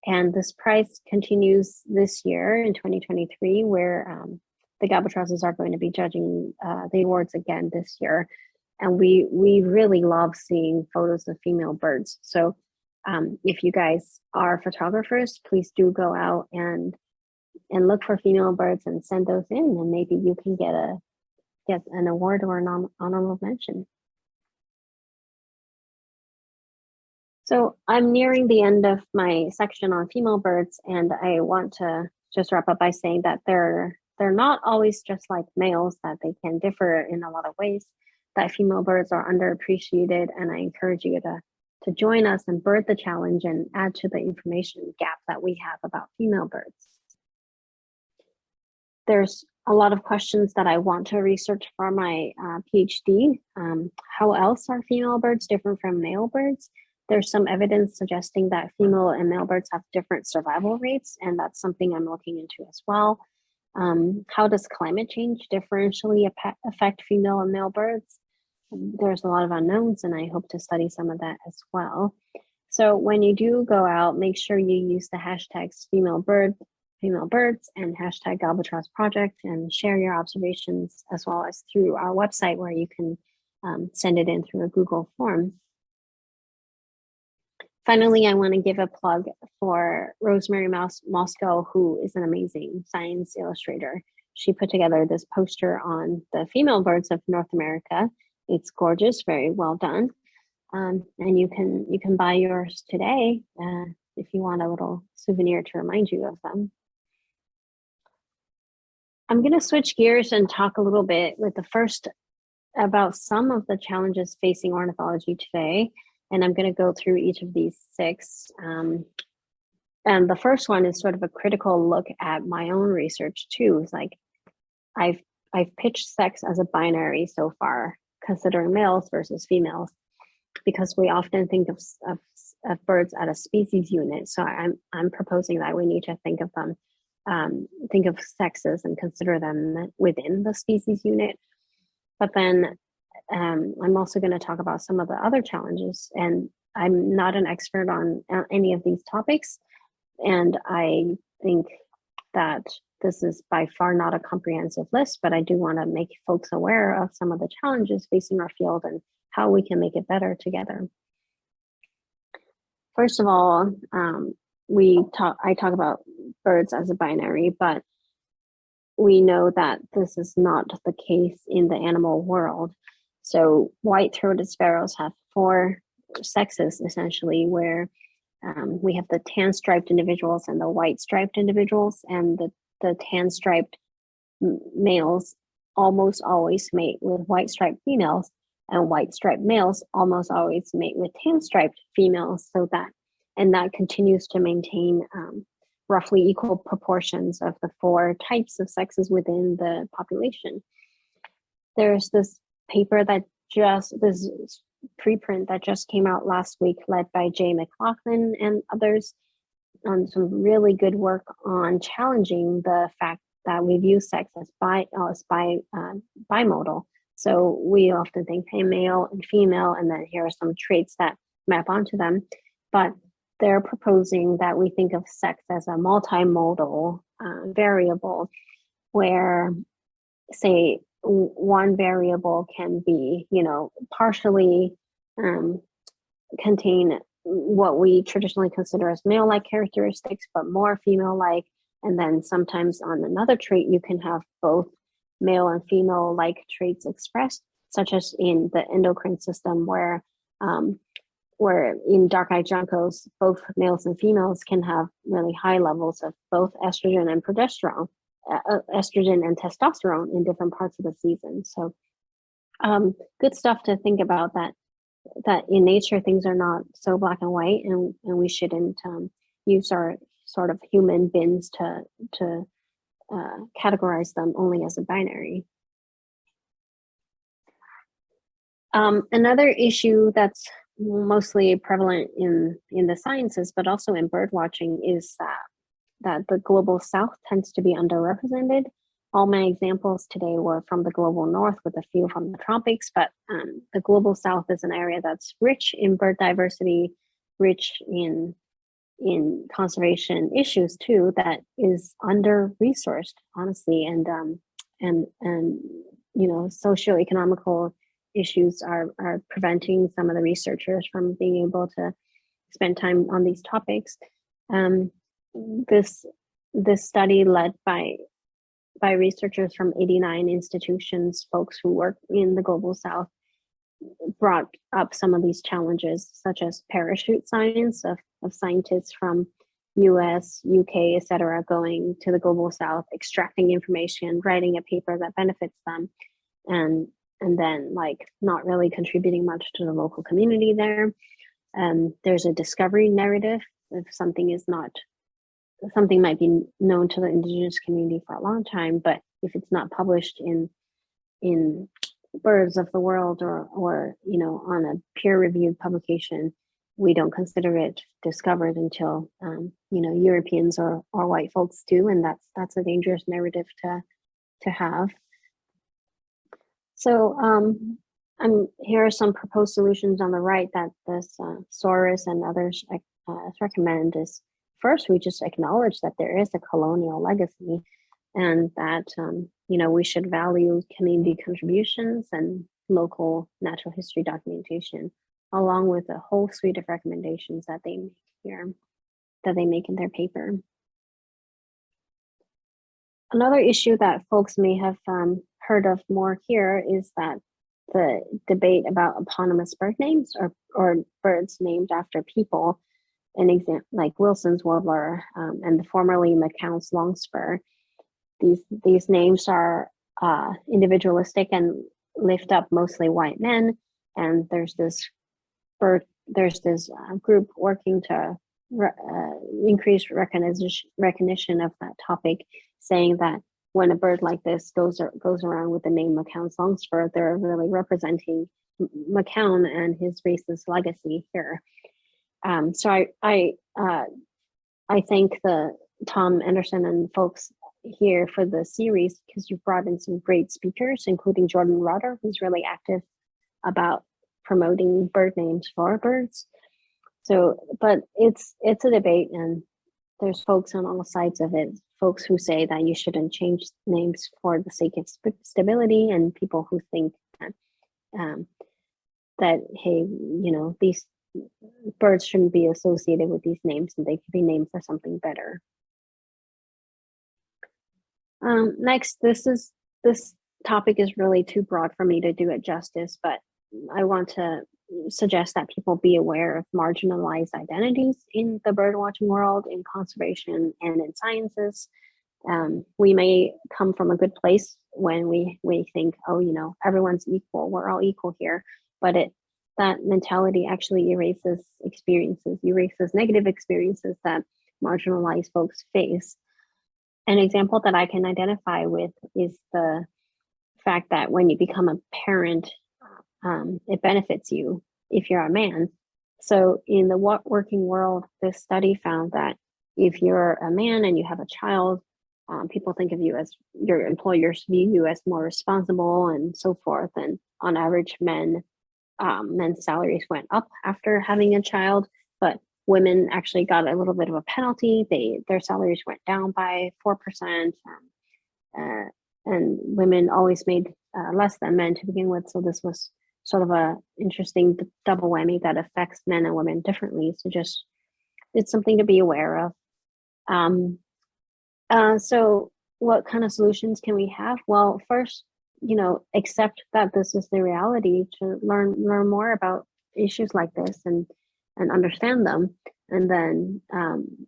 And this prize continues this year in 2023, where the albatrosses are going to be judging the awards again this year. And we really love seeing photos of female birds. So if you guys are photographers, please do go out and look for female birds and send those in, and maybe you can get an award or an honorable mention. So I'm nearing the end of my section on female birds, and I want to just wrap up by saying that they're not always just like males, that they can differ in a lot of ways, that female birds are underappreciated, and I encourage you to join us and bird the challenge and add to the information gap that we have about female birds. There's a lot of questions that I want to research for my PhD. How else are female birds different from male birds? There's some evidence suggesting that female and male birds have different survival rates, and that's something I'm looking into as well. How does climate change differentially affect female and male birds? There's a lot of unknowns, and I hope to study some of that as well. So when you do go out, make sure you use the hashtags female birds, and hashtag albatross project, and share your observations, as well as through our website where you can send it in through a Google form. Finally, I want to give a plug for Rosemary Moscow, who is an amazing science illustrator. She put together this poster on the female birds of North America. It's gorgeous, very well done. And you can buy yours today if you want a little souvenir to remind you of them. I'm going to switch gears and talk a little bit with the first about some of the challenges facing ornithology today. And I'm going to go through each of these 6. And the first one is sort of a critical look at my own research too. It's like I've pitched sex as a binary so far, considering males versus females, because we often think of birds at a species unit. So I'm proposing that we need to think of them, think of sexes and consider them within the species unit. But then I'm also going to talk about some of the other challenges, and I'm not an expert on any of these topics. And I think that this is by far not a comprehensive list, but I do want to make folks aware of some of the challenges facing our field and how we can make it better together. First of all, I talk about birds as a binary, but we know that this is not the case in the animal world. So white-throated sparrows have 4 sexes, essentially, where we have the tan-striped individuals and the white-striped individuals, and the tan-striped males almost always mate with white-striped females, and white-striped males almost always mate with tan-striped females. And that continues to maintain roughly equal proportions of the 4 types of sexes within the population. There's this paper this preprint that just came out last week, led by Jay McLaughlin and others, on some really good work on challenging the fact that we view sex as bimodal. So we often think, hey, male and female, and then here are some traits that map onto them. But they're proposing that we think of sex as a multimodal variable, where, say, one variable can be, partially contain what we traditionally consider as male-like characteristics, but more female-like. And then sometimes on another trait, you can have both male and female-like traits expressed, such as in the endocrine system, where in dark-eyed juncos, both males and females can have really high levels of both estrogen and progesterone, estrogen and testosterone in different parts of the season. So good stuff to think about, that in nature things are not so black and white, and we shouldn't use our sort of human bins to categorize them only as a binary. Another issue that's mostly prevalent in the sciences, but also in bird watching, is that the global south tends to be underrepresented. All my examples today were from the global north, with a few from the tropics, but the global south is an area that's rich in bird diversity, rich in conservation issues too, that is under-resourced, honestly, and socioeconomical issues are preventing some of the researchers from being able to spend time on these topics. This study, led by researchers from 89 institutions, folks who work in the global south, brought up some of these challenges, such as parachute science of scientists from US, UK, etc., going to the global south, extracting information, writing a paper that benefits them, and then not really contributing much to the local community there. There's a discovery narrative. If something might be known to the indigenous community for a long time, but if it's not published in Birds of the World or on a peer-reviewed publication, we don't consider it discovered until Europeans or white folks do, and that's a dangerous narrative to have. So here are some proposed solutions on the right that this Soros and others recommend. Is first, we just acknowledge that there is a colonial legacy, and that we should value community contributions and local natural history documentation, along with a whole suite of recommendations that they make here, that they make in their paper. Another issue that folks may have heard of more here is that the debate about eponymous bird names or birds named after people, an example like Wilson's warbler and the formerly McCown's longspur. These names are individualistic and lift up mostly white men, and there's this group working to increase recognition of that topic, saying that when a bird like this goes around with the name McCown's longspur, they're really representing McCown and his racist legacy here. So I thank the Tom Anderson and folks here for the series, because you've brought in some great speakers, including Jordan Rutter, who's really active about promoting bird names for birds. So, but it's a debate, and there's folks on all sides of it. Folks who say that you shouldn't change names for the sake of stability, and people who think that hey, these birds shouldn't be associated with these names, and they could be named for something better. Next, this topic is really too broad for me to do it justice, but I want to suggest that people be aware of marginalized identities in the birdwatching world, in conservation, and in sciences. We may come from a good place when we think, oh, everyone's equal, we're all equal here, but that mentality actually erases negative experiences that marginalized folks face. An example that I can identify with is the fact that when you become a parent, it benefits you if you're a man. So in the working world, this study found that if you're a man and you have a child, people think of you as, your employers view you as more responsible and so forth. And on average, men's salaries went up after having a child, but women actually got a little bit of a penalty. Their salaries went down by 4%, and women always made less than men to begin with. So this was sort of a interesting double whammy that affects men and women differently. So just, it's something to be aware of. So what kind of solutions can we have? Well, first, accept that this is the reality, to learn more about issues like this and understand them. And then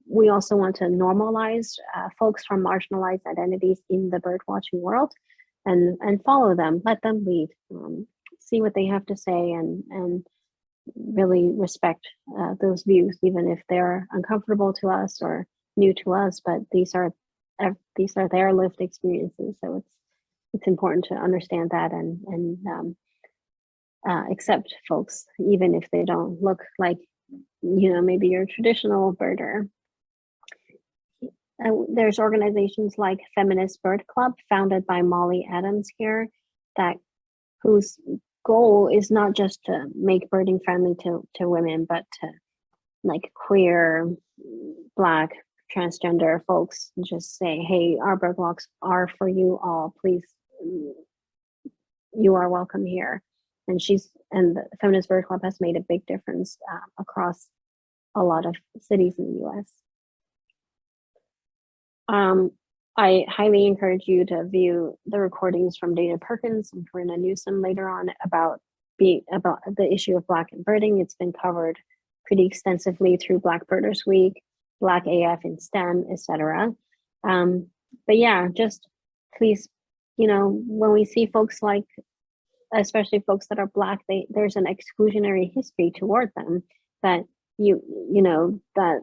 we also want to normalize folks from marginalized identities in the birdwatching world, and follow them, let them lead, see what they have to say, and really respect those views, even if they're uncomfortable to us or new to us. But these are their lived experiences, so it's important to understand that and accept folks, even if they don't look like maybe your traditional birder. There's organizations like Feminist Bird Club, founded by Molly Adams here, whose goal is not just to make birding friendly to women, but to like queer, Black, transgender folks just say, hey, our bird walks are for you all, please, you are welcome here. And the Feminist Bird Club has made a big difference across a lot of cities in the US. I highly encourage you to view the recordings from Dana Perkins and Corinna Newsom later on about the issue of Black in birding. It's been covered pretty extensively through Black Birders Week, Black AF in STEM, etc. But yeah, just please, when we see folks like, especially folks that are Black, there's an exclusionary history toward them that that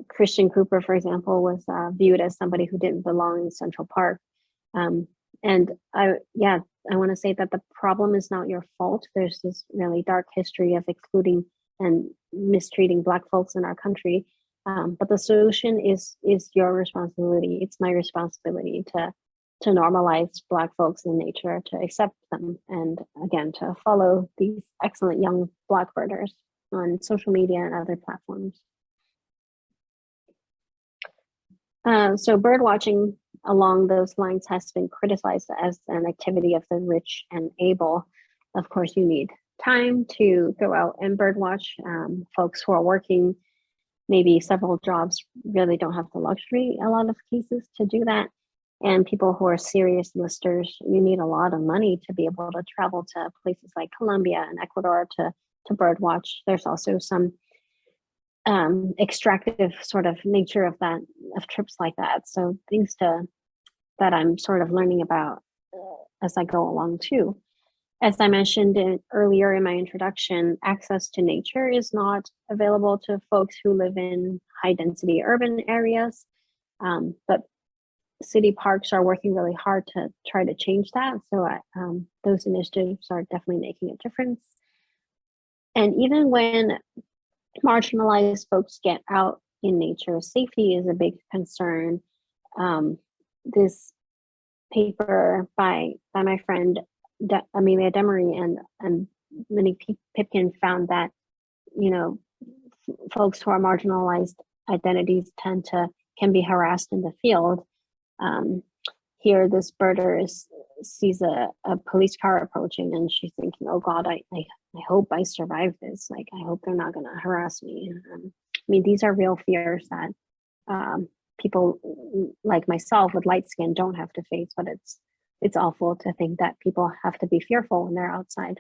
Christian Cooper, for example, was viewed as somebody who didn't belong in Central Park. And I want to say that the problem is not your fault. There's this really dark history of excluding and mistreating Black folks in our country. But the solution is your responsibility. It's my responsibility to normalize Black folks in nature, to accept them, and again, to follow these excellent young Black birders on social media and other platforms. So bird watching along those lines has been criticized as an activity of the rich and able. Of course, you need time to go out and bird watch. Folks who are working maybe several jobs really don't have the luxury, a lot of cases, to do that. And people who are serious listers, you need a lot of money to be able to travel to places like Colombia and Ecuador to bird watch. There's also some extractive sort of nature of trips like that. So things that I'm sort of learning about as I go along too. As I mentioned earlier in my introduction, access to nature is not available to folks who live in high density urban areas, but city parks are working really hard to try to change that. So those initiatives are definitely making a difference. And even when marginalized folks get out in nature, safety is a big concern. This paper by my friend Amelia Demery and Monique Pipkin found that, folks who are marginalized identities can be harassed in the field. Here, this birder sees a police car approaching, and she's thinking, "Oh God, I hope I survive this. Like, I hope they're not going to harass me." These are real fears that people like myself with light skin don't have to face, but it's awful to think that people have to be fearful when they're outside.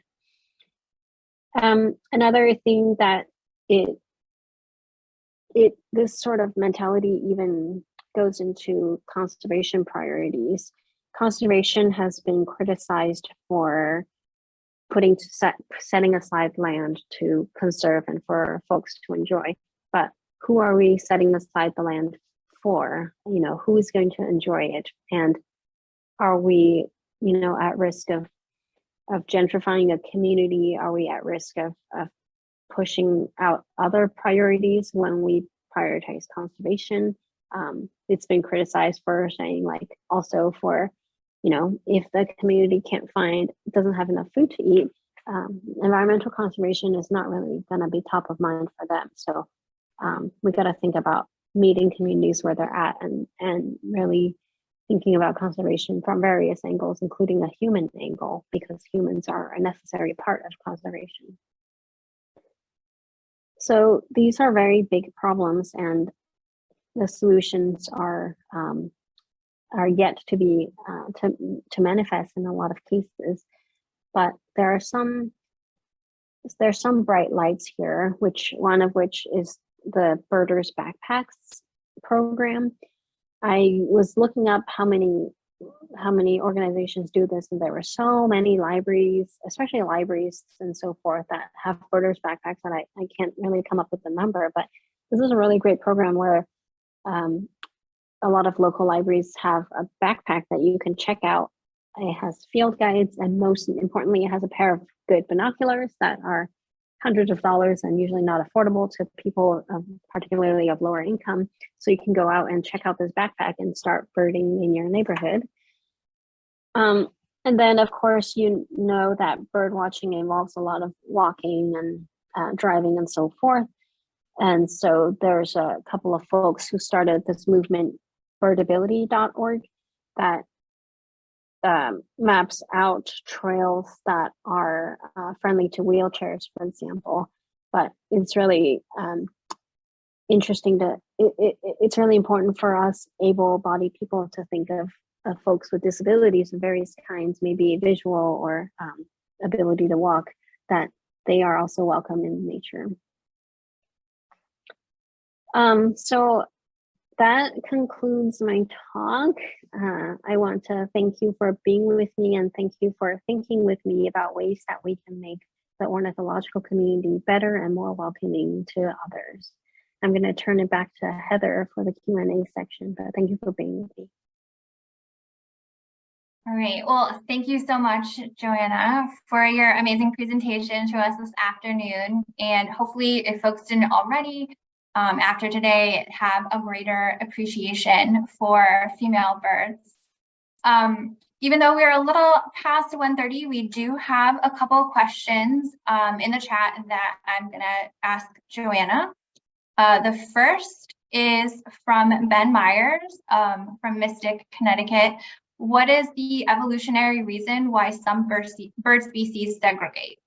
Another thing that this sort of mentality even goes into conservation priorities. Conservation has been criticized for setting aside land to conserve and for folks to enjoy. But who are we setting aside the land for? Who is going to enjoy it? And are we, at risk of gentrifying a community? Are we at risk of pushing out other priorities when we prioritize conservation? It's been criticized for saying, like, also for, if the community doesn't have enough food to eat, environmental conservation is not really going to be top of mind for them. So we got to think about meeting communities where they're at and really thinking about conservation from various angles, including a human angle, because humans are a necessary part of conservation. So these are very big problems, and the solutions are yet to be to manifest in a lot of cases. But there's some bright lights here, one of which is the Birders Backpacks program. I was looking up how many organizations do this, and there were so many libraries, especially libraries and so forth, that have Birders Backpacks that I can't really come up with the number. But this is a really great program where a lot of local libraries have a backpack that you can check out. It has field guides, and most importantly, it has a pair of good binoculars that are hundreds of dollars and usually not affordable to people, particularly of lower income. So you can go out and check out this backpack and start birding in your neighborhood. And then, of course, that bird watching involves a lot of walking and driving and so forth. And so there's a couple of folks who started this movement, birdability.org, that maps out trails that are friendly to wheelchairs, for example. But it's really interesting it's really important for us able-bodied people to think of folks with disabilities of various kinds, maybe visual or ability to walk, that they are also welcome in nature. So that concludes my talk. I want to thank you for being with me, and thank you for thinking with me about ways that we can make the ornithological community better and more welcoming to others. I'm going to turn it back to Heather for the Q&A section, but thank you for being with me. All right. Well, thank you so much, Joanna, for your amazing presentation to us this afternoon. And hopefully, if folks didn't already, after today, have a greater appreciation for female birds. Even though we're a little past 1:30, we do have a couple of questions in the chat that I'm going to ask Joanna. The first is from Ben Myers from Mystic, Connecticut. What is the evolutionary reason why some bird species segregate?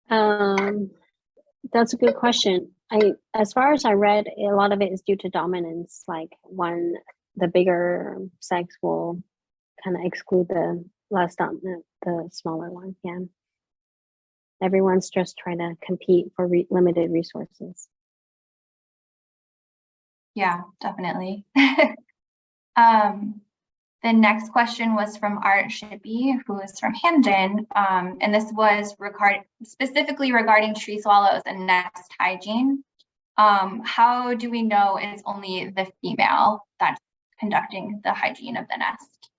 That's a good question. As far as I read, a lot of it is due to dominance. Like the bigger sex will kind of exclude the less dominant, the smaller one. Yeah. Everyone's just trying to compete for limited resources. Yeah, definitely. The next question was from Art Shippey, who is from Hamden, and this was specifically regarding tree swallows and nest hygiene. How do we know it's only the female that's conducting the hygiene of the nest?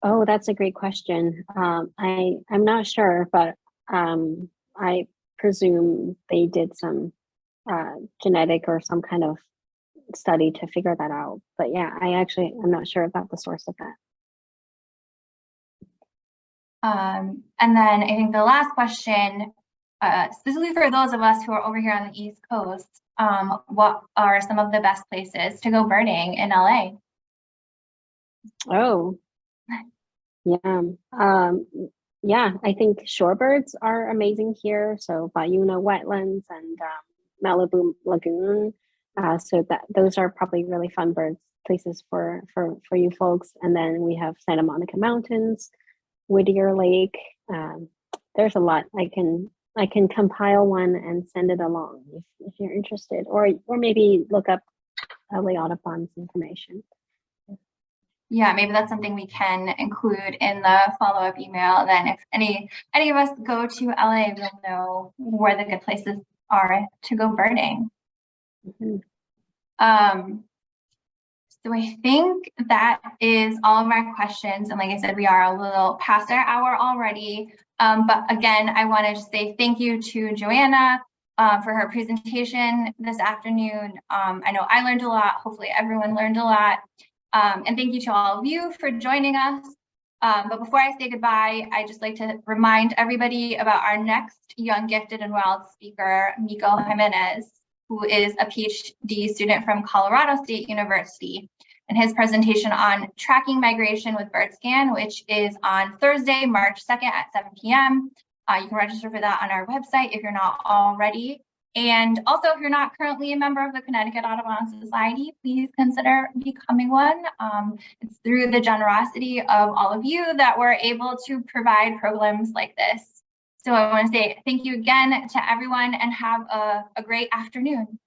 Oh, that's a great question. I'm not sure, but I presume they did some genetic or some kind of study to figure that out. But yeah, I'm not sure about the source of that. And then I think the last question, specifically for those of us who are over here on the East Coast, what are some of the best places to go birding in LA? Oh, yeah. Yeah, I think shorebirds are amazing here. So Bayuna Wetlands and Malibu Lagoon. So those are probably really fun places for you folks. And then we have Santa Monica Mountains, Whittier Lake. There's a lot. I can compile one and send it along if you're interested, or maybe look up LA Audubon's information. Yeah, maybe that's something we can include in the follow-up email. Then if any of us go to LA, we'll know where the good places are to go birding. Mm-hmm. So I think that is all of our questions. And like I said, we are a little past our hour already. But again, I wanted to say thank you to Joanna for her presentation this afternoon. I know I learned a lot. Hopefully everyone learned a lot. And thank you to all of you for joining us. But before I say goodbye, I'd just like to remind everybody about our next Young, Gifted, and Wild speaker, Miko Jimenez, who is a Ph.D. student from Colorado State University, and his presentation on tracking migration with BirdScan, which is on Thursday, March 2nd at 7 p.m. You can register for that on our website if you're not already. And also, if you're not currently a member of the Connecticut Audubon Society, please consider becoming one. It's through the generosity of all of you that we're able to provide programs like this. So I want to say thank you again to everyone and have a great afternoon.